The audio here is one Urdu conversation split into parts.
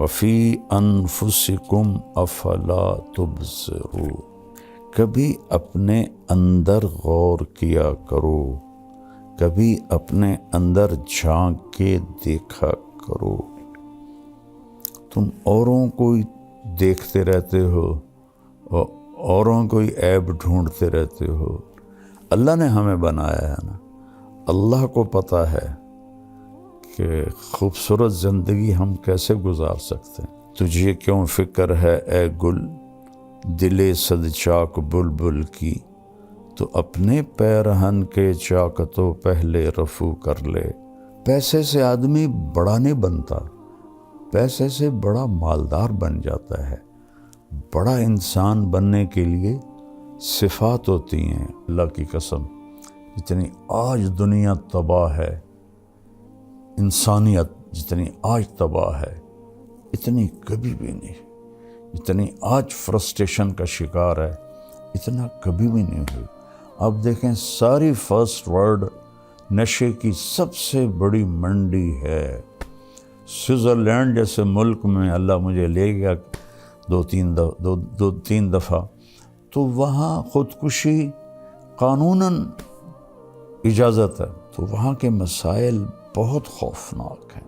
وفی انفسکم افلا تبصرون، کبھی اپنے اندر غور کیا کرو، کبھی اپنے اندر جھانک کے دیکھا کرو۔ تم اوروں کو دیکھتے رہتے ہو اور اوروں کو عیب ڈھونڈتے رہتے ہو۔ اللہ نے ہمیں بنایا ہے نا، اللہ کو پتہ ہے کہ خوبصورت زندگی ہم کیسے گزار سکتے ہیں۔ تجھے کیوں فکر ہے اے گل دل صد چاک بلبل کی، تو اپنے پیرہن کے چاکتوں پہلے رفو کر لے۔ پیسے سے آدمی بڑا نہیں بنتا، پیسے سے بڑا مالدار بن جاتا ہے۔ بڑا انسان بننے کے لیے صفات ہوتی ہیں، اللہ کی قسم جتنی آج دنیا تباہ ہے، انسانیت جتنی آج تباہ ہے اتنی کبھی بھی نہیں، جتنی آج فرسٹریشن کا شکار ہے اتنا کبھی بھی نہیں ہوئی۔ آپ دیکھیں ساری فرسٹ ورلڈ نشے کی سب سے بڑی منڈی ہے۔ سوئٹزرلینڈ جیسے ملک میں اللہ مجھے لے گیا دو تین دفعہ، تو وہاں خودکشی قانوناً اجازت ہے، تو وہاں کے مسائل بہت خوفناک ہیں۔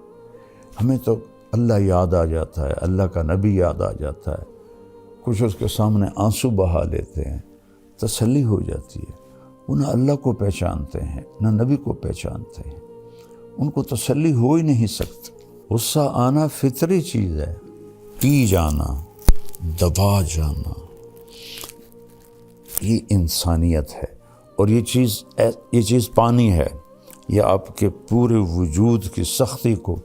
ہمیں تو اللہ یاد آ جاتا ہے، اللہ کا نبی یاد آ جاتا ہے، کچھ اس کے سامنے آنسو بہا لیتے ہیں، تسلی ہو جاتی ہے۔ وہ نہ اللہ کو پہچانتے ہیں نہ نبی کو پہچانتے ہیں، ان کو تسلی ہو ہی نہیں سکتی۔ غصہ آنا فطری چیز ہے، پی جانا، دبا جانا، یہ انسانیت ہے۔ اور یہ چیز پانی ہے، یہ آپ کے پورے وجود کی سختی کو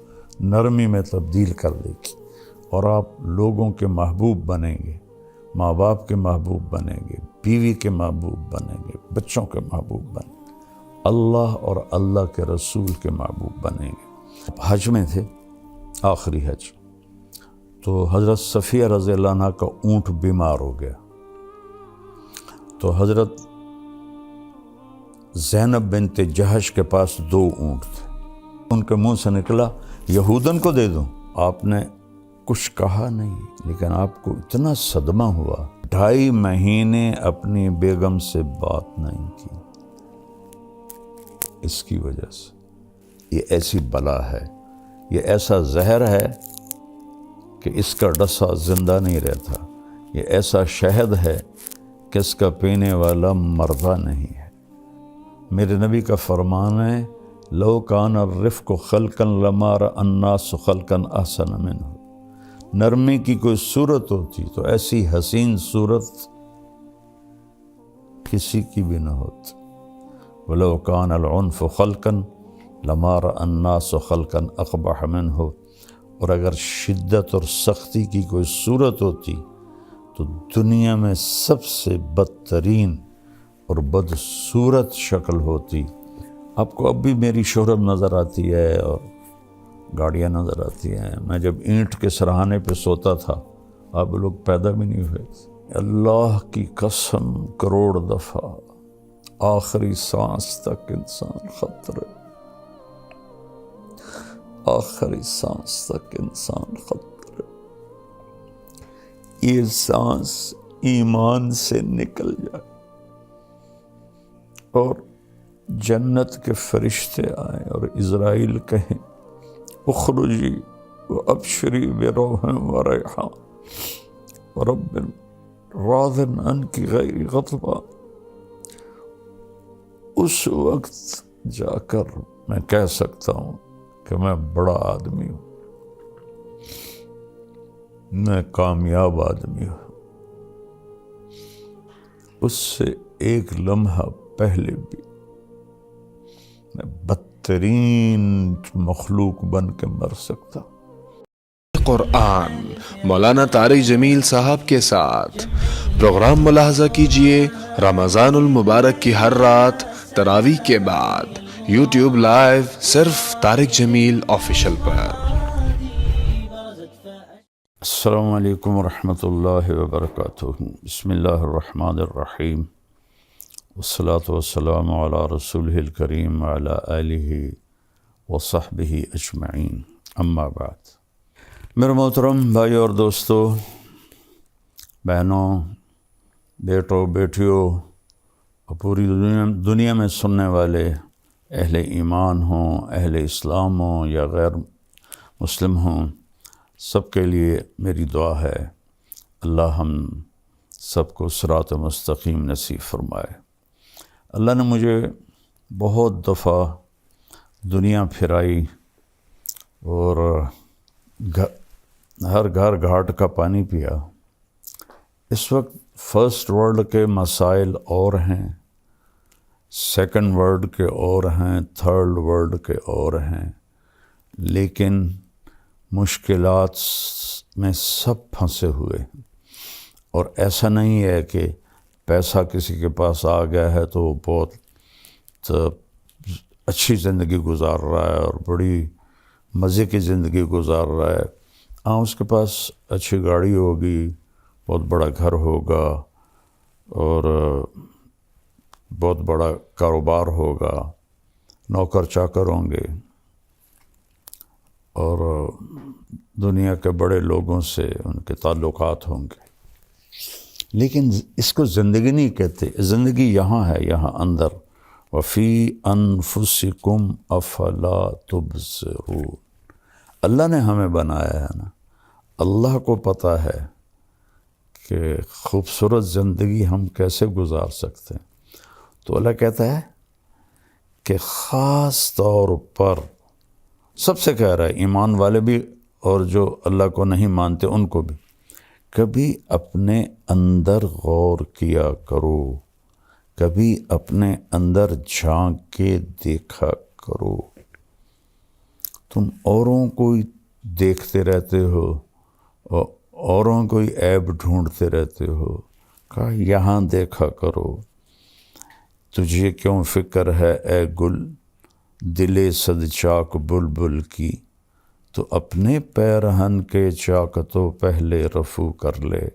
نرمی میں تبدیل کر دے گی، اور آپ لوگوں کے محبوب بنیں گے، ماں باپ کے محبوب بنیں گے، بیوی کے محبوب بنیں گے، بچوں کے محبوب بنیں گے، اللہ اور اللہ کے رسول کے محبوب بنیں گے۔ حج میں تھے، آخری حج، تو حضرت صفیہ رضی اللہ عنہ کا اونٹ بیمار ہو گیا، تو حضرت زینب بنت جہش کے پاس 2 اونٹ تھے، ان کے منہ سے نکلا یہودن کو دے دوں۔ آپ نے کچھ کہا نہیں، لیکن آپ کو اتنا صدمہ ہوا، 2.5 مہینے اپنی بیگم سے بات نہیں کی، اس کی وجہ سے۔ یہ ایسی بلا ہے، یہ ایسا زہر ہے کہ اس کا ڈسا زندہ نہیں رہتا، یہ ایسا شہد ہے کہ اس کا پینے والا مردہ نہیں ہے۔ میرے نبی کا فرمان ہے لو کان الرفق خلقا لما رأى الناس خلقا احسن منه، نرمی کی کوئی صورت ہوتی تو ایسی حسین صورت کسی کی بھی نہ ہوتی۔ ولو کان العنف خلقا لما رأى الناس خلقا اقبح منه، اور اگر شدت اور سختی کی کوئی صورت ہوتی تو دنیا میں سب سے بدترین اور بدصورت شکل ہوتی۔ آپ کو اب بھی میری شہرت نظر آتی ہے اور گاڑیاں نظر آتی ہیں۔ میں جب اینٹ کے سرہانے پہ سوتا تھا آپ لوگ پیدا بھی نہیں ہوئے۔ اللہ کی قسم کروڑ دفعہ آخری سانس تک انسان خطرے، آخری سانس تک انسان خطرے۔ یہ سانس ایمان سے نکل جائے اور جنت کے فرشتے آئیں اور عزرائیل کہیں اخرجی وابشری بروح وریحان ورب راض عنک غیر غضبان، اس وقت جا کر میں کہہ سکتا ہوں کہ میں بڑا آدمی ہوں، میں کامیاب آدمی ہوں۔ اس سے ایک لمحہ پہلے بھی میں بدترین مخلوق بن کے مر سکتا۔ قرآن مولانا طارق جمیل صاحب کے ساتھ پروگرام ملاحظہ کیجئے رمضان المبارک کی ہر رات تراویح کے بعد یوٹیوب لائیو صرف طارق جمیل آفیشل پر۔ السلام علیکم ورحمۃ اللہ وبرکاتہ۔ بسم اللہ الرحمن الرحیم، والصلاة والسلام علی رسولہ الکریم وعلی آلہ وصحبہ اجمعین، اما بعد۔ میرے محترم بھائی اور دوستو، بہنوں، بیٹوں، بیٹیوں اور پوری دنیا میں سننے والے اہل ایمان ہوں، اہل اسلام ہوں یا غیر مسلم ہوں، سب کے لیے میری دعا ہے اللہ ہم سب کو صراط مستقیم نصیب فرمائے۔ اللہ نے مجھے بہت دفعہ دنیا پھرائی اور ہر گھر گھاٹ کا پانی پیا۔ اس وقت فرسٹ ورلڈ کے مسائل اور ہیں، سیکنڈ ورلڈ کے اور ہیں، تھرڈ ورلڈ کے اور ہیں، لیکن مشکلات میں سب پھنسے ہوئے ہیں۔ اور ایسا نہیں ہے کہ پیسہ کسی کے پاس آ گیا ہے تو وہ بہت اچھی زندگی گزار رہا ہے اور بڑی مزے کی زندگی گزار رہا ہے۔ ہاں، اس کے پاس اچھی گاڑی ہوگی، بہت بڑا گھر ہوگا اور بہت بڑا کاروبار ہوگا، نوکر چاکر ہوں گے اور دنیا کے بڑے لوگوں سے ان کے تعلقات ہوں گے، لیکن اس کو زندگی نہیں کہتے۔ زندگی یہاں ہے، یہاں اندر، وفی انفسکم افلا تبصرون۔ اللہ نے ہمیں بنایا ہے نا، اللہ کو پتہ ہے کہ خوبصورت زندگی ہم کیسے گزار سکتے ہیں۔ تو اللہ کہتا ہے کہ خاص طور پر سب سے کہہ رہا ہے، ایمان والے بھی اور جو اللہ کو نہیں مانتے ان کو بھی، کبھی اپنے اندر غور کیا کرو، کبھی اپنے اندر جھانک کے دیکھا کرو۔ تم اوروں کو دیکھتے رہتے ہو اور اوروں کو عیب ڈھونڈتے رہتے ہو، کہا یہاں دیکھا کرو۔ تجھے کیوں فکر ہے اے گل دل صد چاک بلبل کی، تو اپنے پیرہن کے چاک تو پہلے رفو کر لے۔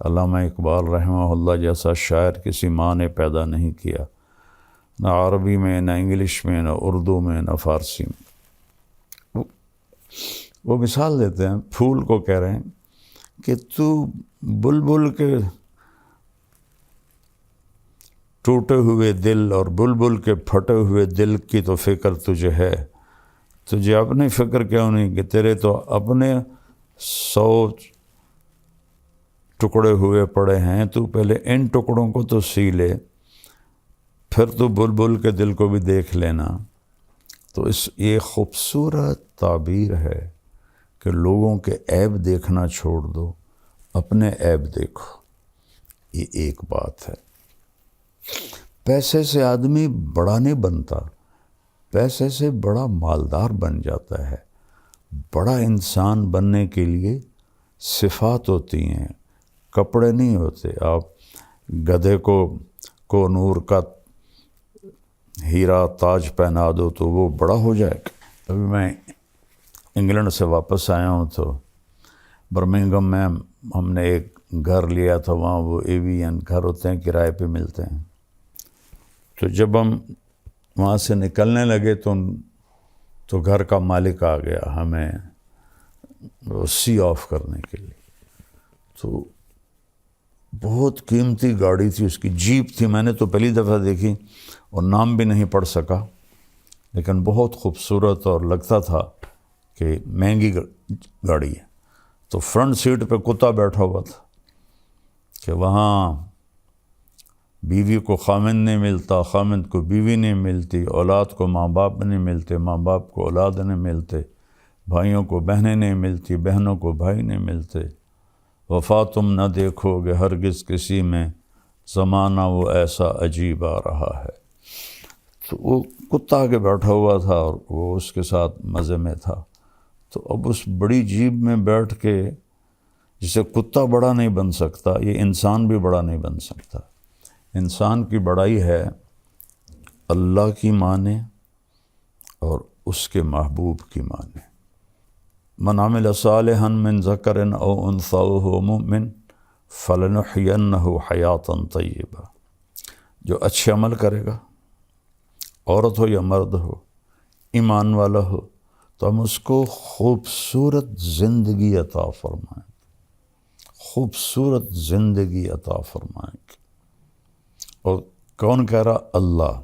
علامہ اقبال رحمہ اللہ جیسا شاعر کسی ماں نے پیدا نہیں کیا، نہ عربی میں، نہ انگلش میں، نہ اردو میں، نہ فارسی میں۔ وہ مثال دیتے ہیں، پھول کو کہہ رہے ہیں کہ تو بلبل کے ٹوٹے ہوئے دل اور بلبل کے پھٹے ہوئے دل کی تو فکر تجھے ہے، تجھے اپنی فکر کیوں نہیں کہ تیرے تو اپنے 100 ٹکڑے ہوئے پڑے ہیں، تو پہلے ان ٹکڑوں کو تو سی لے، پھر تو بلبل کے دل کو بھی دیکھ لینا۔ تو یہ خوبصورت تعبیر ہے کہ لوگوں کے عیب دیکھنا چھوڑ دو، اپنے عیب دیکھو۔ یہ ایک بات ہے۔ پیسے سے آدمی بڑا نہیں بنتا، پیسے سے بڑا مالدار بن جاتا ہے۔ بڑا انسان بننے کے لیے صفات ہوتی ہیں، کپڑے نہیں ہوتے۔ آپ گدھے کو نور کا ہیرا تاج پہنا دو تو وہ بڑا ہو جائے گا۔ ابھی میں انگلینڈ سے واپس آیا ہوں تو برمنگھم میں ہم نے ایک گھر لیا تھا، وہاں وہ ایوین گھر ہوتے ہیں، کرائے پہ ملتے ہیں۔ تو جب ہم وہاں سے نکلنے لگے تو گھر کا مالک آ گیا ہمیں سی آف کرنے کے لیے۔ تو بہت قیمتی گاڑی تھی اس کی، جیپ تھی، میں نے تو پہلی دفعہ دیکھی اور نام بھی نہیں پڑھ سکا، لیکن بہت خوبصورت اور لگتا تھا کہ مہنگی گاڑی ہے۔ تو فرنٹ سیٹ پہ کتا بیٹھا ہوا تھا کہ وہاں بیوی کو خامند نہیں ملتا، خامند کو بیوی نہیں ملتی، اولاد کو ماں باپ نہیں ملتے، ماں باپ کو اولاد نہیں ملتے، بھائیوں کو بہنیں نہیں ملتی، بہنوں کو بھائی نہیں ملتے۔ وفا تم نہ دیکھو گے ہرگز کسی میں، زمانہ وہ ایسا عجیب آ رہا ہے۔ تو وہ کتا آگے بیٹھا ہوا تھا اور وہ اس کے ساتھ مزے میں تھا۔ تو اب اس بڑی جیب میں بیٹھ کے، جسے کتا بڑا نہیں بن سکتا، یہ انسان بھی بڑا نہیں بن سکتا۔ انسان کی بڑائی ہے اللہ کی مانے اور اس کے محبوب کی مانے۔ من عمل صالحا من ذکر او انثی وہو مؤمن فلنحینہ حیاتا طیبہ۔ جو اچھے عمل کرے گا، عورت ہو یا مرد ہو، ایمان والا ہو، تو ہم اس کو خوبصورت زندگی عطا فرمائیں، خوبصورت زندگی عطا فرمائیں۔ اور کون کہہ رہا؟ اللہ۔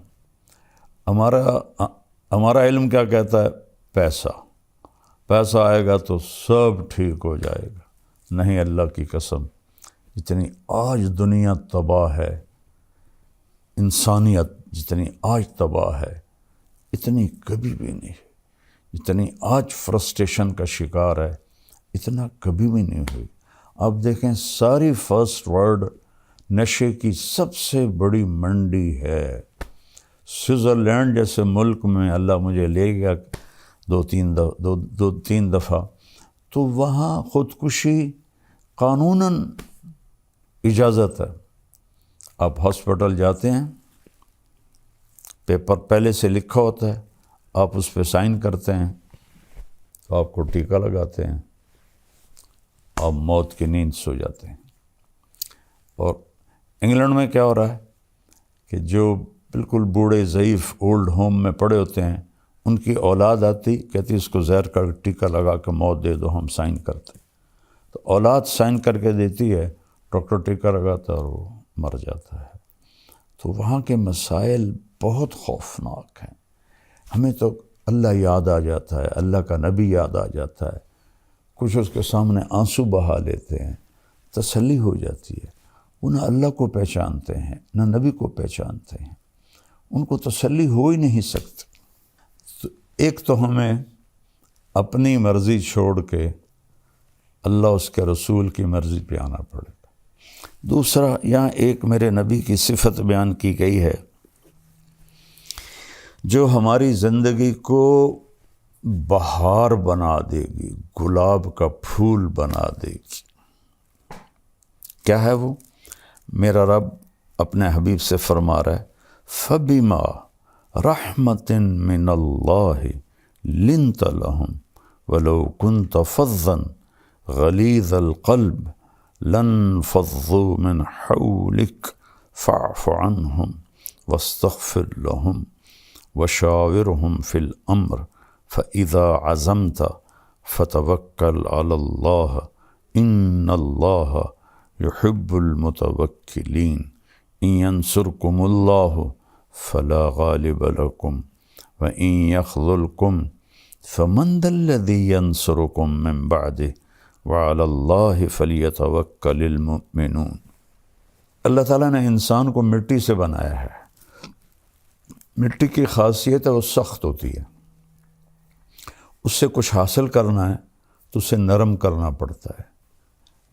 ہمارا علم کیا کہتا ہے؟ پیسہ آئے گا تو سب ٹھیک ہو جائے گا۔ نہیں، اللہ کی قسم، جتنی آج دنیا تباہ ہے، انسانیت جتنی آج تباہ ہے، اتنی کبھی بھی نہیں ہے۔ جتنی آج فرسٹریشن کا شکار ہے، اتنا کبھی بھی نہیں ہوئی۔ آپ دیکھیں، ساری فرسٹ ورلڈ نشے کی سب سے بڑی منڈی ہے۔ سوئٹزرلینڈ جیسے ملک میں اللہ مجھے لے گیا دو تین دفعہ، تو وہاں خودکشی قانوناً اجازت ہے۔ آپ ہاسپٹل جاتے ہیں، پیپر پہلے سے لکھا ہوتا ہے، آپ اس پہ سائن کرتے ہیں تو آپ کو ٹیکہ لگاتے ہیں، آپ موت کی نیند سو جاتے ہیں۔ اور انگلینڈ میں کیا ہو رہا ہے کہ جو بالکل بوڑھے ضعیف اولڈ ہوم میں پڑے ہوتے ہیں، ان کی اولاد آتی، کہتی اس کو زہر کا ٹیکہ لگا کے موت دے دو، ہم سائن کرتے۔ تو اولاد سائن کر کے دیتی ہے، ڈاکٹر ٹیکہ لگاتا ہے اور وہ مر جاتا ہے۔ تو وہاں کے مسائل بہت خوفناک ہیں۔ ہمیں تو اللہ یاد آ جاتا ہے، اللہ کا نبی یاد آ جاتا ہے، کچھ اس کے سامنے آنسو بہا لیتے ہیں، تسلی ہو جاتی ہے۔ وہ نہ اللہ کو پہچانتے ہیں، نہ نبی کو پہچانتے ہیں، ان کو تسلی ہو ہی نہیں سکتی۔ تو ایک تو ہمیں اپنی مرضی چھوڑ کے اللہ اس کے رسول کی مرضی پہ آنا پڑے گا۔ دوسرا، یہاں ایک میرے نبی کی صفت بیان کی گئی ہے جو ہماری زندگی کو بہار بنا دے گی، گلاب کا پھول بنا دے گی۔ کیا ہے وہ؟ میرا رب اپنے حبیب سے فرما رہا ہے، فَبِمَا رَحْمَةٍ مِّنَ اللَّهِ لِنْتَ لَهُمْ وَلَوْ كُنْتَ فَظًّا غَلِيظَ الْقَلْبِ لَانفَضُّوا مِنْ حَوْلِكَ فَاعْفُ عَنْهُمْ وَاسْتَغْفِرْ لَهُمْ وَشَاوِرْهُمْ فِي الْأَمْرِ فَإِذَا عَزَمْتَ فَتَوَكَّلْ عَلَى اللَّهِ إِنَّ اللَّهَ يُحِبُّ الْمُتَوَكِّلِينَ إِن يَنْصُرْكُمُ اللَّهُ فَلَا غَالِبَ لَكُمْ وَإِن يَخْذُلْكُمْ فَمَنْ ذَا الَّذِي يَنْصُرُكُمْ مِنْ بَعْدِهِ وَعَلَى اللَّهِ فَلْيَتَوَكَّلِ الْمُؤْمِنُونَ۔ اللہ تعالیٰ نے انسان کو مٹی سے بنایا ہے۔ مٹی کی خاصیت ہے وہ سخت ہوتی ہے، اس سے کچھ حاصل کرنا ہے تو اسے نرم کرنا پڑتا ہے۔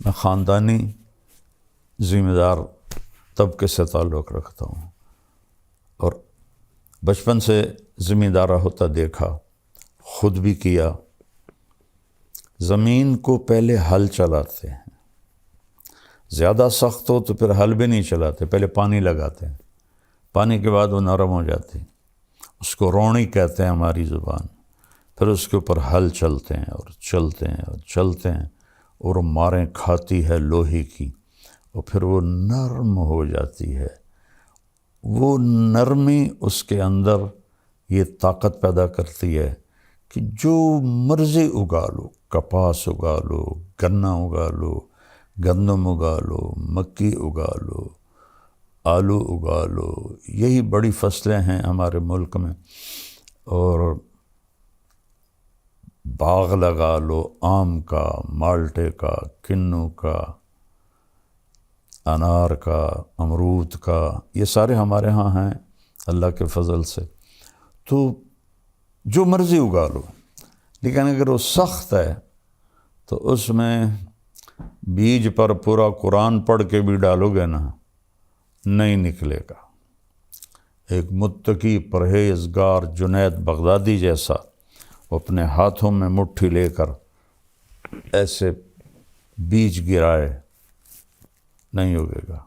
میں خاندانی ذمہ دار طبقے سے تعلق رکھتا ہوں اور بچپن سے ذمہ دارہ ہوتا دیکھا، خود بھی کیا۔ زمین کو پہلے ہل چلاتے ہیں، زیادہ سخت ہو تو پھر ہل بھی نہیں چلاتے، پہلے پانی لگاتے ہیں، پانی کے بعد وہ نرم ہو جاتی، اس کو روڑی کہتے ہیں ہماری زبان۔ پھر اس کے اوپر ہل چلتے ہیں اور چلتے ہیں اور چلتے ہیں اور ماریں کھاتی ہے لوہے کی، اور پھر وہ نرم ہو جاتی ہے۔ وہ نرمی اس کے اندر یہ طاقت پیدا کرتی ہے کہ جو مرضی اگا لو، کپاس اگا لو، گنا اگا لو، گندم اگا لو، مکی اگا لو، آلو اگا لو، یہی بڑی فصلیں ہیں ہمارے ملک میں۔ اور باغ لگا لو، آم کا، مالٹے کا، کنو کا، انار کا، امرود کا، یہ سارے ہمارے ہاں ہیں اللہ کے فضل سے۔ تو جو مرضی اگا لو، لیکن اگر وہ سخت ہے تو اس میں بیج پر پورا قرآن پڑھ کے بھی ڈالو گے نا، نہیں نکلے گا۔ ایک متقی پرہیزگار جنید بغدادی جیسا وہ اپنے ہاتھوں میں مٹھی لے کر ایسے بیج گرائے، نہیں ہوگے گا۔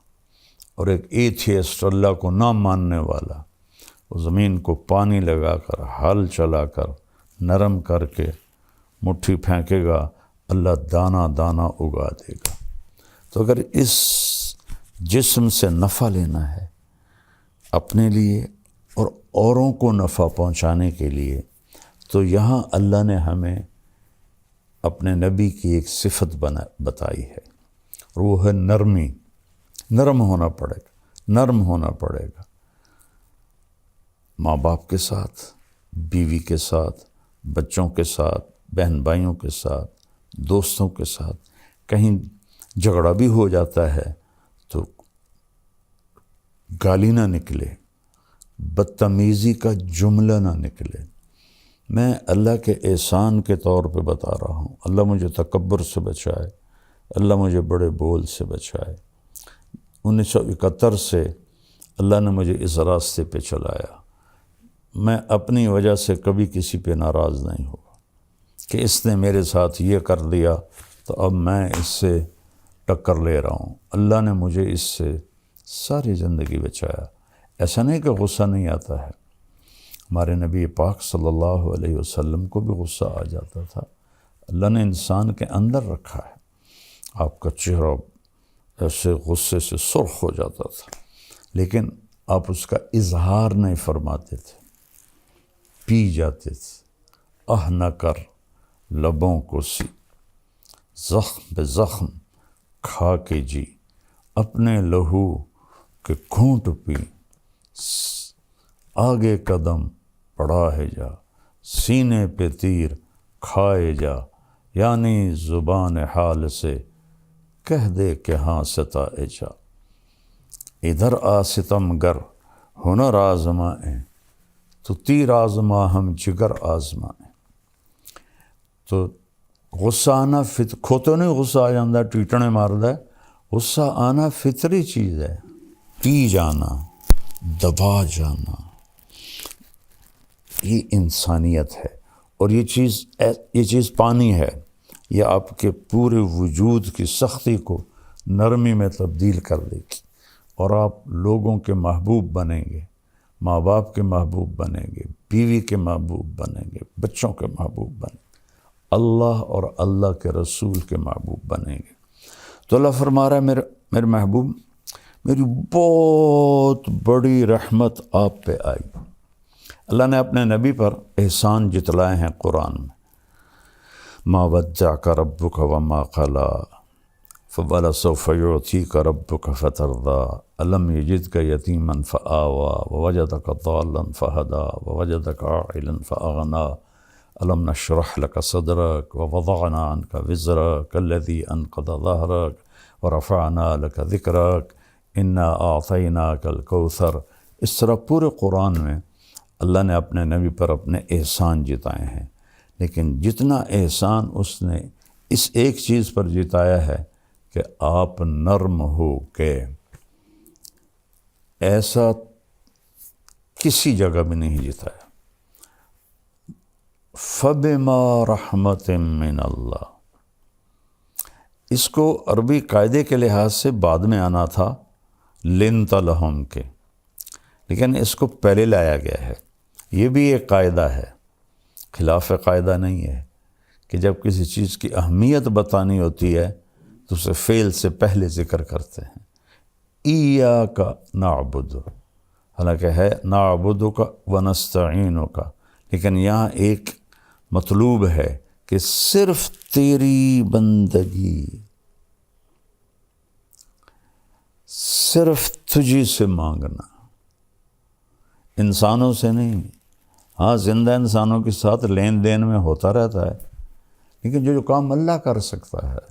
اور ایک ایتھیسٹ، اللہ کو نہ ماننے والا، وہ زمین کو پانی لگا کر، ہل چلا کر، نرم کر کے مٹھی پھینکے گا، اللہ دانہ دانہ اگا دے گا۔ تو اگر اس جسم سے نفع لینا ہے اپنے لیے اور اوروں کو نفع پہنچانے کے لیے، تو یہاں اللہ نے ہمیں اپنے نبی کی ایک صفت بتائی ہے، اور وہ ہے نرمی. نرم ہونا پڑے گا، نرم ہونا پڑے گا ماں باپ کے ساتھ، بیوی کے ساتھ، بچوں کے ساتھ، بہن بھائیوں کے ساتھ، دوستوں کے ساتھ. کہیں جھگڑا بھی ہو جاتا ہے تو گالی نہ نکلے، بدتمیزی کا جملہ نہ نکلے. میں اللہ کے احسان کے طور پہ بتا رہا ہوں. اللہ مجھے تکبر سے بچائے، اللہ مجھے بڑے بول سے بچائے. 1971 سے اللہ نے مجھے اس راستے پہ چلایا. میں اپنی وجہ سے کبھی کسی پہ ناراض نہیں ہوا کہ اس نے میرے ساتھ یہ کر دیا تو اب میں اس سے ٹکر لے رہا ہوں. اللہ نے مجھے اس سے ساری زندگی بچایا. ایسا نہیں کہ غصہ نہیں آتا ہے، ہمارے نبی پاک صلی اللہ علیہ وسلم کو بھی غصہ آ جاتا تھا. اللہ نے انسان کے اندر رکھا ہے. آپ کا چہرہ ایسے غصے سے سرخ ہو جاتا تھا، لیکن آپ اس کا اظہار نہیں فرماتے تھے، پی جاتے تھے. نہ کر لبوں کو سی، زخم بے زخم کھا کے جی، اپنے لہو کے گھونٹ پی، آگے قدم پڑا ہے جا، سینے پہ تیر کھائے جا. یعنی زبان حال سے کہہ دے کہ ہاں ستائے جا. ادھر آ ستم گر ہنر آزمائیں، تو تیر آزما ہم جگر آزمائیں. تو غصہ آنا کھوتوں نہیں غصہ آ جاندہ ٹیٹنے ماردہ. غصہ آنا فطری چیز ہے. پی جانا، دبا جانا، یہ انسانیت ہے. اور یہ چیز پانی ہے. یہ آپ کے پورے وجود کی سختی کو نرمی میں تبدیل کر دے گی، اور آپ لوگوں کے محبوب بنیں گے، ماں باپ کے محبوب بنیں گے، بیوی کے محبوب بنیں گے، بچوں کے محبوب بنیں گے، اللہ اور اللہ کے رسول کے محبوب بنیں گے. تو اللہ فرما رہا ہے میرے محبوب، میری بہت بڑی رحمت آپ پہ آئی. اللہ نے اپنے نبی پر احسان جتلائے ہیں قرآن میں. ما ودعک ربک وما قلی فلسوف یعطیک ربک فترضی الم یجدک یتیما فآوی ووجدک ضالا فہدی ووجدک عائلا فأغنی الم نشرح لک صدرک ووضعنا عنک وزرک الذی انقض ظہرک ورفعنا لک ذکرک انا اعطیناک الکوثر. اس طرح پورے قرآن میں اللہ نے اپنے نبی پر اپنے احسان جتائے ہیں. لیکن جتنا احسان اس نے اس ایک چیز پر جتایا ہے کہ آپ نرم ہو کے، ایسا کسی جگہ بھی نہیں جتایا. فَبِمَا رَحْمَةٍ مِّنَ اللَّهِ. اس کو عربی قاعدے کے لحاظ سے بعد میں آنا تھا لِنْتَ لَهُمْ کے، لیکن اس کو پہلے لایا گیا ہے. یہ بھی ایک قاعدہ ہے، خلاف قاعدہ نہیں ہے کہ جب کسی چیز کی اہمیت بتانی ہوتی ہے تو اسے فعل سے پہلے ذکر کرتے ہیں. ایاک نعبد، حالانکہ ہے نعبدک ونستعینک، لیکن یہاں ایک مطلوب ہے کہ صرف تیری بندگی، صرف تجھی سے مانگنا، انسانوں سے نہیں. ہاں زندہ انسانوں کے ساتھ لین دین میں ہوتا رہتا ہے، لیکن جو کام اللہ کر سکتا ہے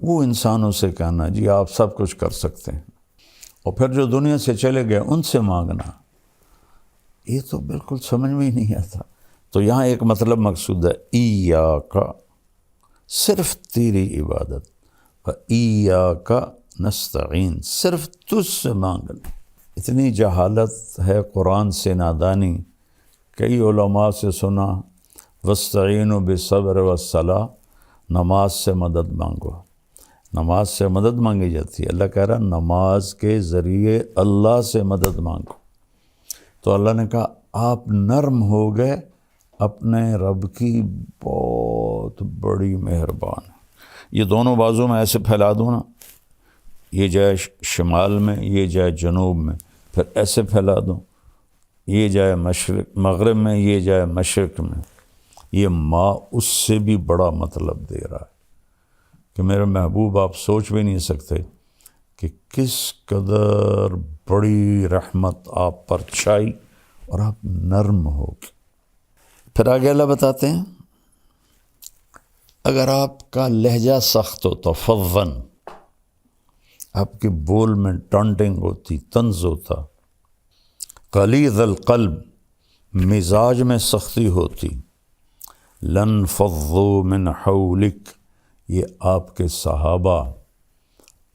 وہ انسانوں سے کہنا جی آپ سب کچھ کر سکتے ہیں، اور پھر جو دنیا سے چلے گئے ان سے مانگنا، یہ تو بالکل سمجھ میں ہی نہیں آتا. تو یہاں ایک مطلب مقصود ہے، ایاک صرف تیری عبادت، وایاک نستعین صرف تجھ سے مانگنا. اتنی جہالت ہے قرآن سے نادانی. کئی علماء سے سنا وَاسْتَعِينُوا بِالصَّبْرِ وَالصَّلَاةِ، نماز سے مدد مانگو. نماز سے مدد مانگی جاتی ہے. اللہ کہہ رہا نماز کے ذریعے اللہ سے مدد مانگو. تو اللہ نے کہا آپ نرم ہو گئے، اپنے رب کی بہت بڑی مہربان. یہ دونوں بازو میں ایسے پھیلا دوں نا، یہ جائے شمال میں، یہ جائے جنوب میں، پھر ایسے پھیلا دوں یہ جائے مشرق مغرب میں، یہ جائے مشرق میں، یہ ماں اس سے بھی بڑا مطلب دے رہا ہے کہ میرے محبوب آپ سوچ بھی نہیں سکتے کہ کس قدر بڑی رحمت آپ پر چھائی اور آپ نرم ہو گئے۔ پھر آگے اللہ بتاتے ہیں اگر آپ کا لہجہ سخت ہوتا، فظن، آپ کے بول میں ٹانٹنگ ہوتی، طنز ہوتا، غلیظ القلب، مزاج میں سختی ہوتی، لن فضوا من حولک، یہ آپ کے صحابہ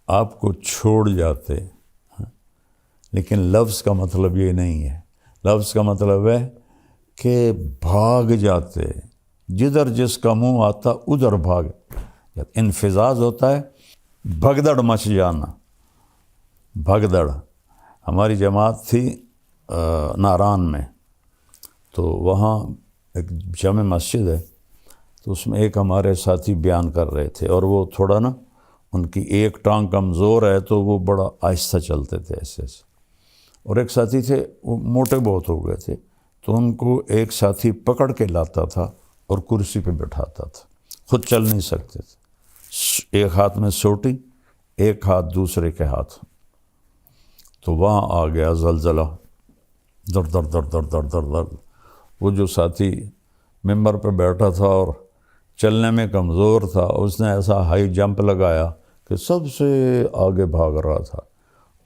آپ کو چھوڑ جاتے۔ لیکن لفظ کا مطلب یہ نہیں ہے، لفظ کا مطلب ہے کہ بھاگ جاتے، جدھر جس کا منہ آتا ادھر بھاگ۔ انفزاز ہوتا ہے بھگدڑ مچ جانا، بھگدڑ۔ ہماری جماعت تھی ناران میں، تو وہاں ایک جامع مسجد ہے، تو اس میں ایک ہمارے ساتھی بیان کر رہے تھے، اور وہ تھوڑا نا ان کی ایک ٹانگ کمزور ہے تو وہ بڑا آہستہ چلتے تھے ایسے ایسے، اور ایک ساتھی تھے وہ موٹے بہت ہو گئے تھے، تو ان کو ایک ساتھی پکڑ کے لاتا تھا اور کرسی پہ بٹھاتا تھا، خود چل نہیں سکتے تھے، ایک ہاتھ میں سوٹی، ایک ہاتھ دوسرے کے ہاتھ۔ تو وہاں آ گیا زلزلہ، در در در در در در در۔ وہ جو ساتھی ممبر پہ بیٹھا تھا اور چلنے میں کمزور تھا، اس نے ایسا ہائی جمپ لگایا کہ سب سے آگے بھاگ رہا تھا،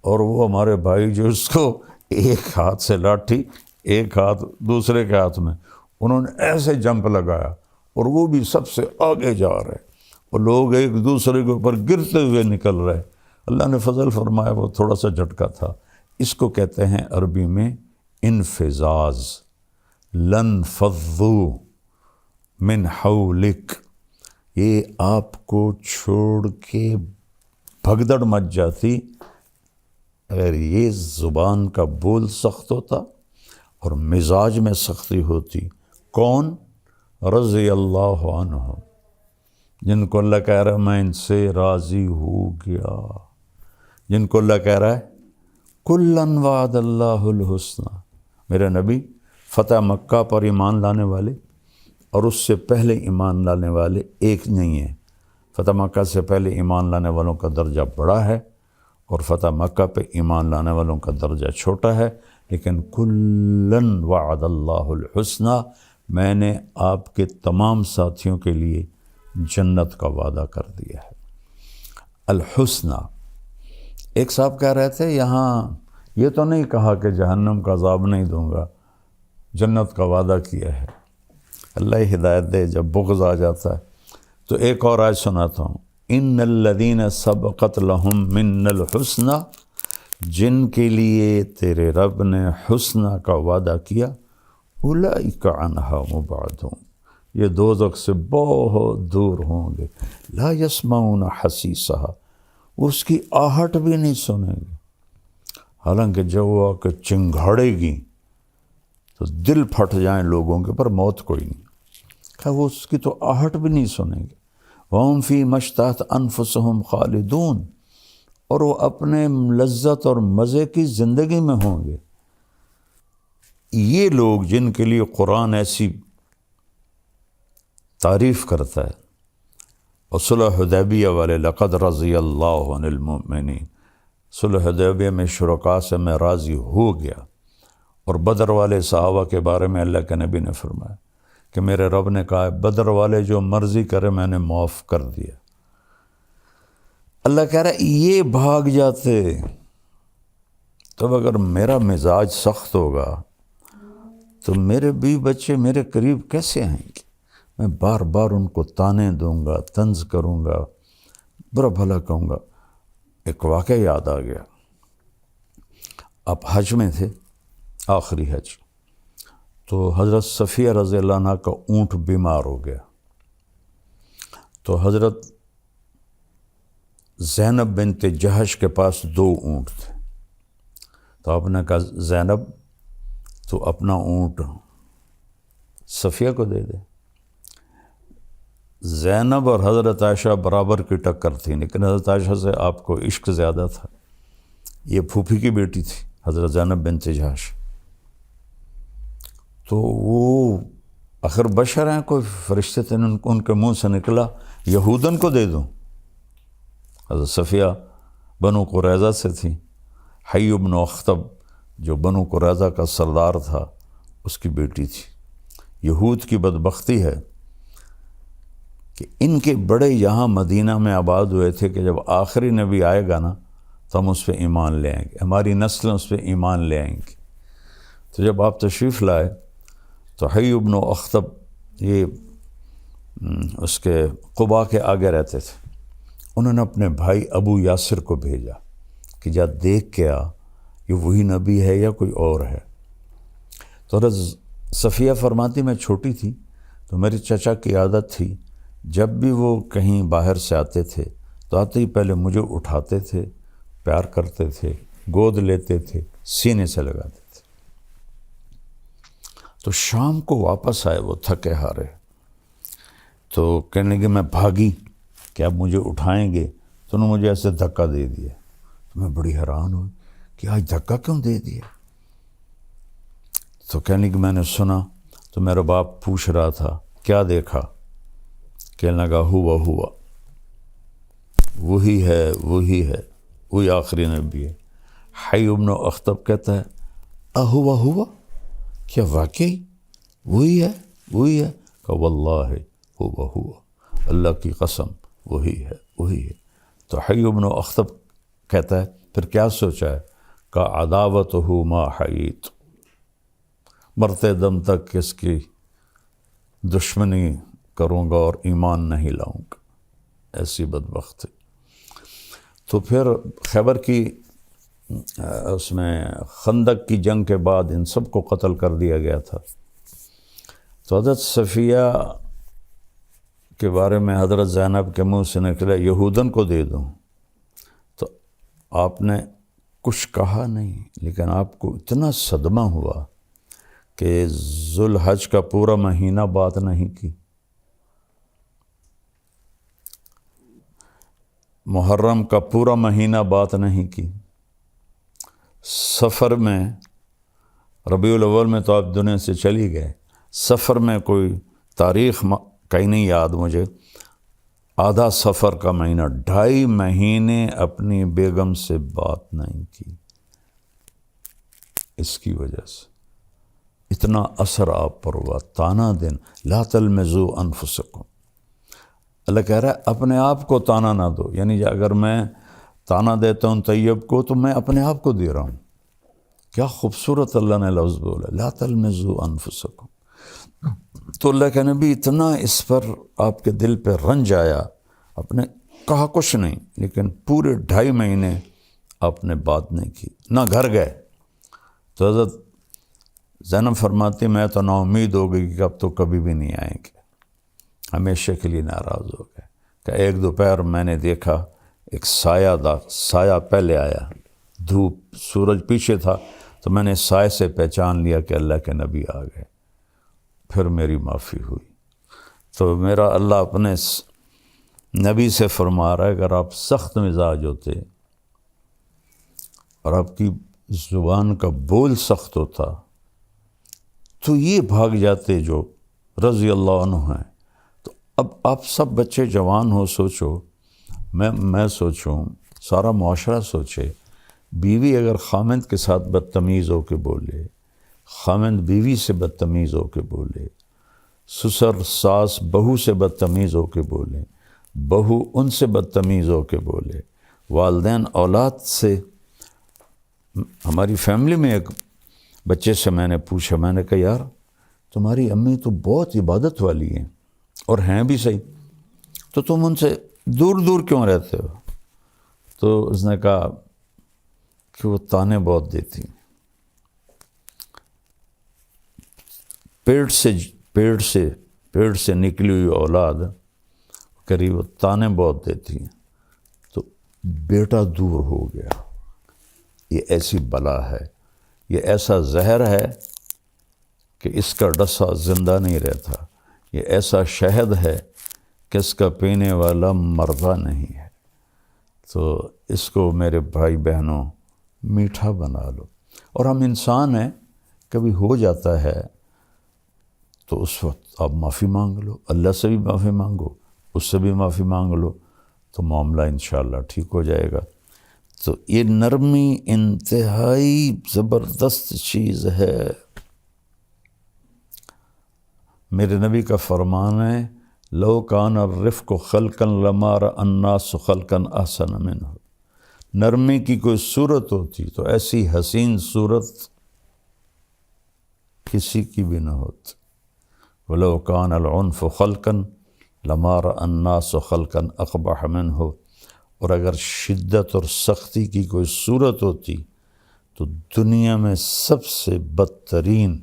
اور وہ ہمارے بھائی جو اس کو ایک ہاتھ سے لاٹھی، ایک ہاتھ دوسرے کے ہاتھ میں، انہوں نے ایسے جمپ لگایا اور وہ بھی سب سے آگے جا رہے، اور لوگ ایک دوسرے کے اوپر گرتے ہوئے نکل رہے۔ اللہ نے فضل فرمایا وہ تھوڑا سا جھٹکا تھا۔ اس کو کہتے ہیں عربی میں انفزاز۔ لن فضوا من حولک، یہ آپ کو چھوڑ کے بھگدڑ مچ جاتی اگر یہ زبان کا بول سخت ہوتا اور مزاج میں سختی ہوتی۔ کون؟ رضی اللہ عنہ، جن کو اللہ کہہ رہا ہے میں ان سے راضی ہو گیا، جن کو اللہ کہہ رہا ہے کلن وعد اللہ الحسنى۔ میرے نبی فتح مکہ پر ایمان لانے والے اور اس سے پہلے ایمان لانے والے ایک نہیں ہیں۔ فتح مکہ سے پہلے ایمان لانے والوں کا درجہ بڑا ہے اور فتح مکہ پہ ایمان لانے والوں کا درجہ چھوٹا ہے، لیکن کلن وعد اللہ الحسنى، میں نے آپ کے تمام ساتھیوں کے لیے جنت کا وعدہ کر دیا ہے۔ الحسنى، ایک صاحب کہہ رہے تھے یہاں یہ تو نہیں کہا کہ جہنم کا عذاب نہیں دوں گا، جنت کا وعدہ کیا ہے۔ اللہ ہدایت دے، جب بغض آ جاتا ہے تو ایک اور آیت سناتا ہوں، ان الذین سبقت لہم من الحسنى، جن کے لیے تیرے رب نے حسنہ کا وعدہ کیا، اولئک عنہا مبعدون، یہ دوزخ سے بہت دور ہوں گے، لا یسمعون حسیسہا، وہ اس کی آہٹ بھی نہیں سنیں گے، حالانکہ جب وہ آ کے چنگھاڑے گی تو دل پھٹ جائیں لوگوں کے، پر موت کوئی نہیں، کہ وہ اس کی تو آہٹ بھی نہیں سنیں گے۔ وَهُمْ فِي مَا اشْتَهَتْ أَنفُسُهُمْ خَالِدُونَ، اور وہ اپنے لذت اور مزے کی زندگی میں ہوں گے۔ یہ لوگ جن کے لیے قرآن ایسی تعریف کرتا ہے، اور صلح حدیبیہ والے لقد رضی اللہ عن المؤمنین، صلح حدیبیہ میں شرکاء سے میں راضی ہو گیا، اور بدر والے صحابہ کے بارے میں اللہ کے نبی نے فرمایا کہ میرے رب نے کہا بدر والے جو مرضی کرے میں نے معاف کر دیا۔ اللہ کہہ رہا ہے یہ بھاگ جاتے، تب اگر میرا مزاج سخت ہوگا تو میرے بیوی بچے میرے قریب کیسے آئیں گے؟ میں بار بار ان کو تانے دوں گا، طنز کروں گا، برا بھلا کہوں گا۔ ایک واقعہ یاد آ گیا، آپ حج میں تھے، آخری حج، تو حضرت صفیہ رضی اللہ عنہ کا اونٹ بیمار ہو گیا، تو حضرت زینب بنت جہش کے پاس 2 اونٹ تھے، تو آپ نے کہا زینب تو اپنا اونٹ صفیہ کو دے دے۔ زینب اور حضرت عائشہ برابر کی ٹکر تھی، لیکن حضرت عائشہ سے آپ کو عشق زیادہ تھا، یہ پھوپھی کی بیٹی تھی حضرت زینب بنت جہش۔ تو وہ آخر بشر ہیں، کوئی فرشتے تھے، ان کے منہ سے نکلا یہودن کو دے دوں۔ حضرت صفیہ بنو قریظہ سے تھی، حی بن اخطب جو بنو قریظہ کا سردار تھا اس کی بیٹی تھی۔ یہود کی بدبختی ہے کہ ان کے بڑے یہاں مدینہ میں آباد ہوئے تھے کہ جب آخری نبی آئے گا نا تو ہم اس پہ ایمان لے آئیں گے، ہماری نسلیں اس پہ ایمان لے آئیں گی۔ تو جب آپ تشریف لائے تو حی بن اخطب یہ اس کے قباء کے آگے رہتے تھے، انہوں نے اپنے بھائی ابو یاسر کو بھیجا کہ جا دیکھ کے آ یہ وہی نبی ہے یا کوئی اور ہے۔ تو حضرت صفیہ فرماتی میں چھوٹی تھی تو میری چچا کی عادت تھی جب بھی وہ کہیں باہر سے آتے تھے تو آتے ہی پہلے مجھے اٹھاتے تھے، پیار کرتے تھے، گود لیتے تھے، سینے سے لگاتے تھے۔ تو شام کو واپس آئے وہ تھکے ہارے، تو کہنے لگے میں بھاگی کہ اب مجھے اٹھائیں گے، تو انہوں نے مجھے ایسے دھکا دے دیا۔ تو میں بڑی حیران ہوئی کہ آج دھکا کیوں دے دیا؟ تو کہنے کہ میں نے سنا تو میرا باپ پوچھ رہا تھا کیا دیکھا؟ کہنے لگا ہوا وہی ہے وہی آخری نبی ہے۔ حی بن اخطب کہتا ہے ہوا کیا واقعی وہی ہے؟ کہ واللہ ہوا اللہ کی قسم وہی ہے۔ تو حی بن اخطب کہتا ہے پھر کیا سوچا ہے؟ کہ عداوتہ ما حییت، مرتے دم تک اس کی دشمنی کروں گا اور ایمان نہیں لاؤں گا، ایسی بدبخت ہے۔ تو پھر خیبر کی اس میں خندق کی جنگ کے بعد ان سب کو قتل کر دیا گیا تھا۔ تو حضرت صفیہ کے بارے میں حضرت زینب کے منہ سے نکلا یہودن کو دے دوں، تو آپ نے کچھ کہا نہیں، لیکن آپ کو اتنا صدمہ ہوا کہ ذوالحج کا پورا مہینہ بات نہیں کی، محرم کا پورا مہینہ بات نہیں کی، سفر میں ربیع الاول میں تو آپ دنیا سے چلی گئے، سفر میں کوئی تاریخ کہیں نہیں یاد مجھے، آدھا سفر کا مہینہ 2.5 مہینے اپنی بیگم سے بات نہیں کی۔ اس کی وجہ سے اتنا اثر آپ پر ہوا، تانا دن لا تلمزوا انفسکم، اللہ کہہ رہا ہے اپنے آپ کو تانا نہ دو، یعنی اگر میں تانا دیتا ہوں طیب کو تو میں اپنے آپ کو دے رہا ہوں۔ کیا خوبصورت اللہ نے لفظ بولا، لا تلمزوا انفسکم۔ تو اللہ کے نبی اتنا اس پر آپ کے دل پہ رنج آیا، آپ نے کہا کچھ نہیں، لیکن پورے 2.5 مہینے آپ نے بات نہیں کی، نہ گھر گئے۔ تو حضرت زینب فرماتی میں تو نا امید ہو گئی کہ اب تو کبھی بھی نہیں آئیں گے، ہمیشہ کے لیے ناراض ہو گئے۔ کہ ایک دوپہر میں نے دیکھا ایک سایہ پہلے آیا، دھوپ سورج پیچھے تھا، تو میں نے سائے سے پہچان لیا کہ اللہ کے نبی آ گئے، پھر میری معافی ہوئی۔ تو میرا اللہ اپنے نبی سے فرما رہا ہے اگر آپ سخت مزاج ہوتے اور آپ کی زبان کا بول سخت ہوتا تو یہ بھاگ جاتے جو رضی اللہ عنہ ہیں۔ تو اب آپ سب بچے جوان ہو، سوچو، میں سوچوں، سارا معاشرہ سوچے، بیوی اگر خامند کے ساتھ بدتمیز ہو کے بولے، خامند بیوی سے بدتمیز ہو کے بولے، سسر ساس بہو سے بدتمیز ہو کے بولے، بہو ان سے بدتمیز ہو کے بولے، والدین اولاد سے۔ ہماری فیملی میں ایک بچے سے میں نے پوچھا، میں نے کہا یار تمہاری امی تو بہت عبادت والی ہیں اور ہیں بھی صحیح، تو تم ان سے دور دور کیوں رہتے ہو؟ تو اس نے کہا کہ وہ تانے بہت دیتی، پیٹ سے نکلی ہوئی اولاد قریب تانے بہت دیتی ہیں، تو بیٹا دور ہو گیا۔ یہ ایسی بلا ہے، یہ ایسا زہر ہے کہ اس کا ڈسا زندہ نہیں رہتا، یہ ایسا شہد ہے کہ اس کا پینے والا مردہ نہیں ہے۔ تو اس کو میرے بھائی بہنوں میٹھا بنا لو۔ اور ہم انسان ہیں، کبھی ہو جاتا ہے تو اس وقت آپ معافی مانگ لو، اللہ سے بھی معافی مانگو، اس سے بھی معافی مانگ لو، تو معاملہ انشاءاللہ ٹھیک ہو جائے گا۔ تو یہ نرمی انتہائی زبردست چیز ہے۔ میرے نبی کا فرمان ہے لو کان الرفق خلقا لما رأى الناس خلقا احسن منہ، نرمی کی کوئی صورت ہوتی تو ایسی حسین صورت کسی کی بھی نہ ہوتی۔ ولو کان العنف خلقا لما رأى الناس خلقا اقبح منہ، اور اگر شدت اور سختی کی کوئی صورت ہوتی تو دنیا میں سب سے بدترین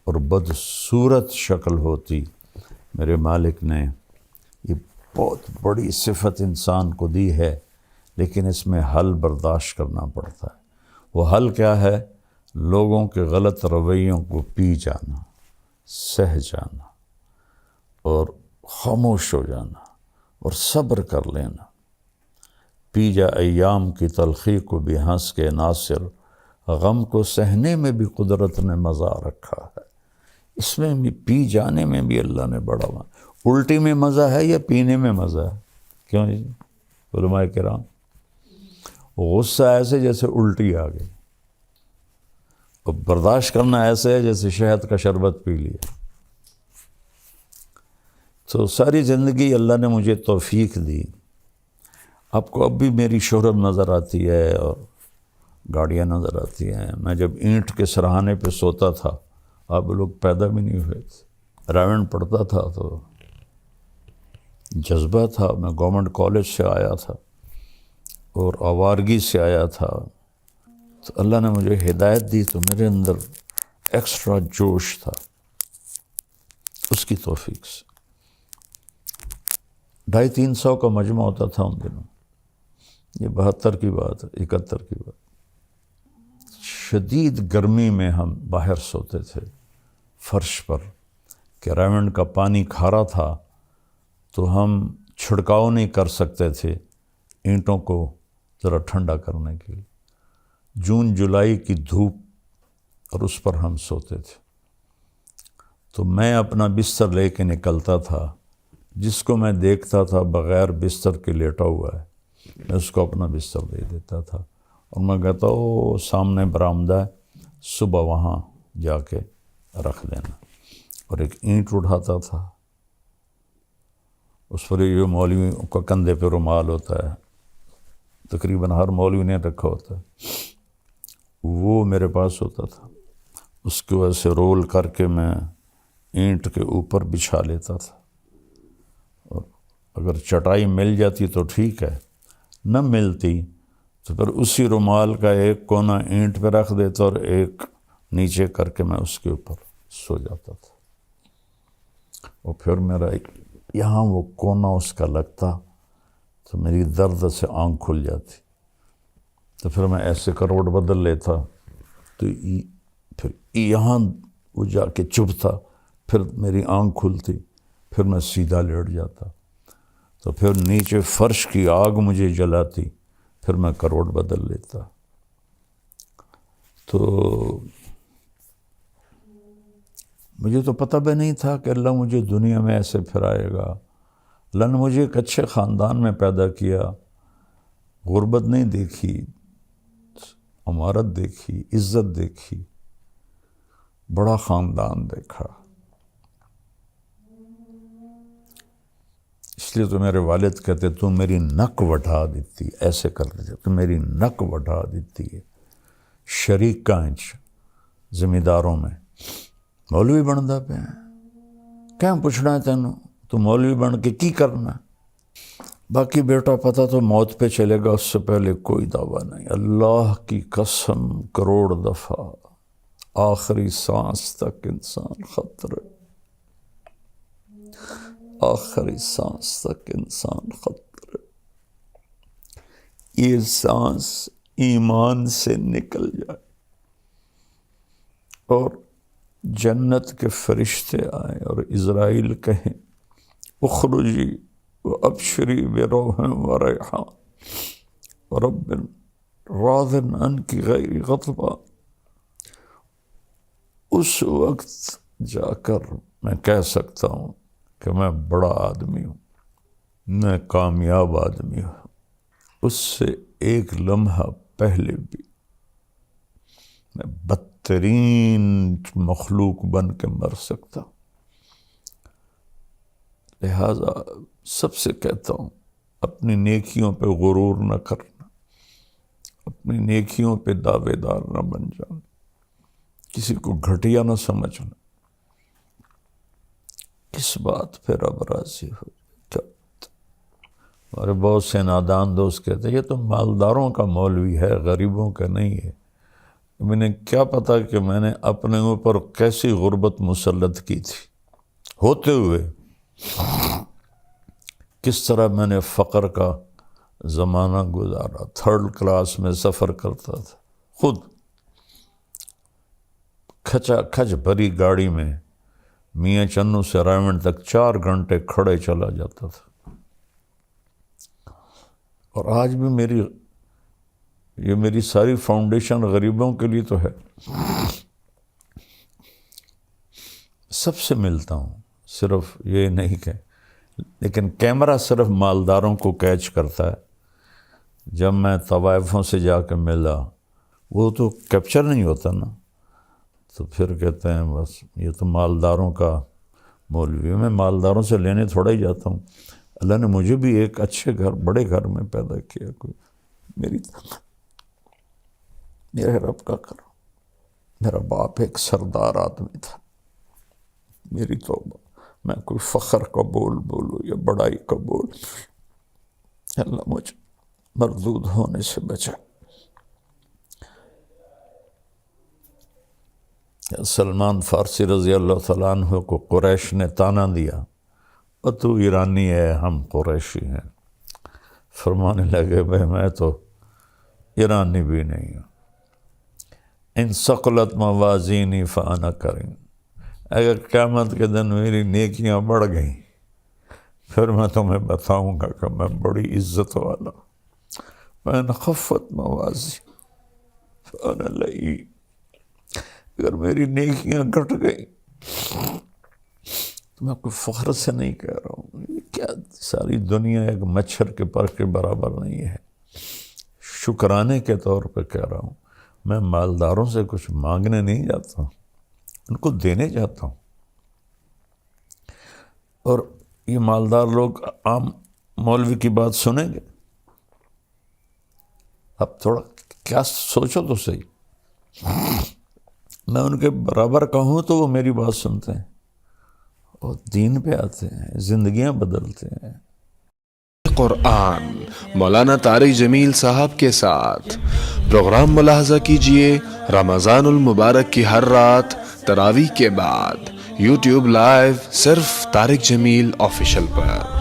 اور بدصورت شکل ہوتی۔ میرے مالک نے یہ بہت بڑی صفت انسان کو دی ہے، لیکن اس میں حل برداشت کرنا پڑتا ہے۔ وہ حل کیا ہے؟ لوگوں کے غلط رویوں کو پی جانا، سہ جانا اور خاموش ہو جانا اور صبر کر لینا۔ پی جا ایام کی تلخی کو بھی ہنس کے ناصر، غم کو سہنے میں بھی قدرت نے مزہ رکھا ہے۔ اس میں بھی پی جانے میں بھی اللہ نے بڑا الٹی میں مزہ ہے یا پینے میں مزہ ہے؟ کیوں جی علماء کرام؟ غصہ ایسے جیسے الٹی آ گئی، اور برداشت کرنا ایسے ہے جیسے شہد کا شربت پی لیا۔ تو ساری زندگی اللہ نے مجھے توفیق دی۔ آپ کو اب بھی میری شہرت نظر آتی ہے اور گاڑیاں نظر آتی ہیں۔ میں جب اینٹ کے سرہانے پہ سوتا تھا، آپ لوگ پیدا بھی نہیں ہوئے تھے، رائمنڈ پڑھتا تھا تو جذبہ تھا۔ میں گورنمنٹ کالج سے آیا تھا اور آوارگی سے آیا تھا، تو اللہ نے مجھے ہدایت دی تو میرے اندر ایکسٹرا جوش تھا اس کی توفیق سے۔ 250-300 کا مجمع ہوتا تھا ان دنوں، یہ 72 کی بات ہے، 71 کی بات۔ شدید گرمی میں ہم باہر سوتے تھے فرش پر، کہ رائمنڈ کا پانی کھارا تھا تو ہم چھڑکاؤ نہیں کر سکتے تھے اینٹوں کو ذرا ٹھنڈا کرنے کے لیے۔ جون جولائی کی دھوپ اور اس پر ہم سوتے تھے، تو میں اپنا بستر لے کے نکلتا تھا، جس کو میں دیکھتا تھا بغیر بستر کے لیٹا ہوا ہے میں اس کو اپنا بستر دے دیتا تھا، اور میں کہتا او سامنے برآمدہ ہے، صبح وہاں جا کے رکھ دینا۔ اور ایک اینٹ اٹھاتا تھا، اس پر یہ مولوی کا کندھے پہ رومال ہوتا ہے، تقریباً ہر مولوی نے رکھا ہوتا ہے، وہ میرے پاس ہوتا تھا۔ اس کی وجہ سے رول کر کے میں اینٹ کے اوپر بچھا لیتا تھا، اور اگر چٹائی مل جاتی تو ٹھیک ہے، نہ ملتی تو پھر اسی رومال کا ایک کونا اینٹ پہ رکھ دیتا اور ایک نیچے کر کے میں اس کے اوپر سو جاتا تھا، اور پھر میرا یہاں وہ کونا اس کا لگتا تو میری درد سے آنکھ کھل جاتی، تو پھر میں ایسے کروٹ بدل لیتا تو پھر یہاں وہ جا کے چبھتا، پھر میری آنکھ کھلتی، پھر میں سیدھا لیٹ جاتا، تو پھر نیچے فرش کی آگ مجھے جلاتی، پھر میں کروٹ بدل لیتا۔ تو مجھے تو پتہ بھی نہیں تھا کہ اللہ مجھے دنیا میں ایسے پھرائے گا۔ اللہ نے مجھے ایک اچھے خاندان میں پیدا کیا، غربت نہیں دیکھی، امارت دیکھی، عزت دیکھی، بڑا خاندان دیکھا۔ اس لیے تو میرے والد کہتے تو میری نک وٹھا دیتی، ایسے کر دیتے تو میری نک وٹھا دیتی ہے۔ شریک کانچ زمینداروں میں مولوی بنتا پہ کیا پوچھنا ہے تینوں، تو مولوی بن کے کی کرنا، باقی بیٹا پتہ تو موت پہ چلے گا، اس سے پہلے کوئی دعویٰ نہیں۔ اللہ کی قسم کروڑ دفعہ آخری سانس تک انسان خطرے، آخری سانس تک انسان خطرے۔ یہ سانس ایمان سے نکل جائے اور جنت کے فرشتے آئیں اور عزرائیل کہیں اخرجی وابشری بروح وریحان ورب راض عنک غیر غضبان، اس وقت جا کر میں کہہ سکتا ہوں کہ میں بڑا آدمی ہوں، میں کامیاب آدمی ہوں، اس سے ایک لمحہ پہلے بھی میں بدترین مخلوق بن کے مر سکتا ہوں۔ لہذا سب سے کہتا ہوں، اپنی نیکیوں پہ غرور نہ کرنا، اپنی نیکیوں پہ دعوے دار نہ بن جانا، کسی کو گھٹیا نہ سمجھنا۔ کس بات پہ رب راضی ہو؟ ہمارے بہت سے نادان دوست کہتے ہیں یہ تو مالداروں کا مولوی ہے، غریبوں کا نہیں ہے۔ انہیں کیا پتا کہ میں نے اپنے اوپر کیسی غربت مسلط کی تھی ہوتے ہوئے، کس طرح میں نے فقر کا زمانہ گزارا، 3rd کلاس میں سفر کرتا تھا، خود کھچا کھچ بھری گاڑی میں میاں چنو سے رائمنڈ تک 4 گھنٹے کھڑے چلا جاتا تھا۔ اور آج بھی میری ساری فاؤنڈیشن غریبوں کے لیے تو ہے۔ سب سے ملتا ہوں، صرف یہ نہیں کہ لیکن کیمرہ صرف مالداروں کو کیچ کرتا ہے۔ جب میں طوائفوں سے جا کے ملا، وہ تو کیپچر نہیں ہوتا نا، تو پھر کہتے ہیں بس یہ تو مالداروں کا مولوی ہے۔ میں مالداروں سے لینے تھوڑا ہی جاتا ہوں، اللہ نے مجھے بھی ایک اچھے گھر، بڑے گھر میں پیدا کیا، کوئی میرے رب کا کرم۔ میرا باپ ایک سردار آدمی تھا، میری توبہ، میں کوئی فخر کا بول بولوں یا بڑائی کا بول، اللہ مجھے مردود ہونے سے بچا۔ سلمان فارسی رضی اللہ تعالیٰ عنہ کو قریش نے تانا دیا، اور تو ایرانی ہے، ہم قریشی ہیں۔ فرمانے لگے بھائی میں تو ایرانی بھی نہیں ہوں، ان ثقلت موازینی فانا کریم، اگر قیامت کے دن میری نیکیاں بڑھ گئیں پھر میں تمہیں بتاؤں گا کہ میں بڑی عزت والا ہوں۔ وَإِنْ خَفَّتْ مَوَازِينُ فَأَنَا لَئِيمٌ، اگر میری نیکیاں گھٹ گئیں تو میں کوئی فخر سے نہیں کہہ رہا ہوں، یہ کیا ساری دنیا ایک مچھر کے پر کے برابر نہیں ہے، شکرانے کے طور پہ کہہ رہا ہوں۔ میں مالداروں سے کچھ مانگنے نہیں جاتا ہوں، ان کو دینے جاتا ہوں۔ اور یہ مالدار لوگ عام مولوی کی بات سنیں گے؟ اب تھوڑا کیا سوچو تو صحیح، میں ان کے برابر کہوں تو وہ میری بات سنتے ہیں اور دین پہ آتے ہیں، زندگیاں بدلتے ہیں۔ قرآن مولانا طارق جمیل صاحب کے ساتھ پروگرام ملاحظہ کیجئے رمضان المبارک کی ہر رات تراویح کے بعد، یوٹیوب لائیو صرف طارق جمیل آفیشیل پر۔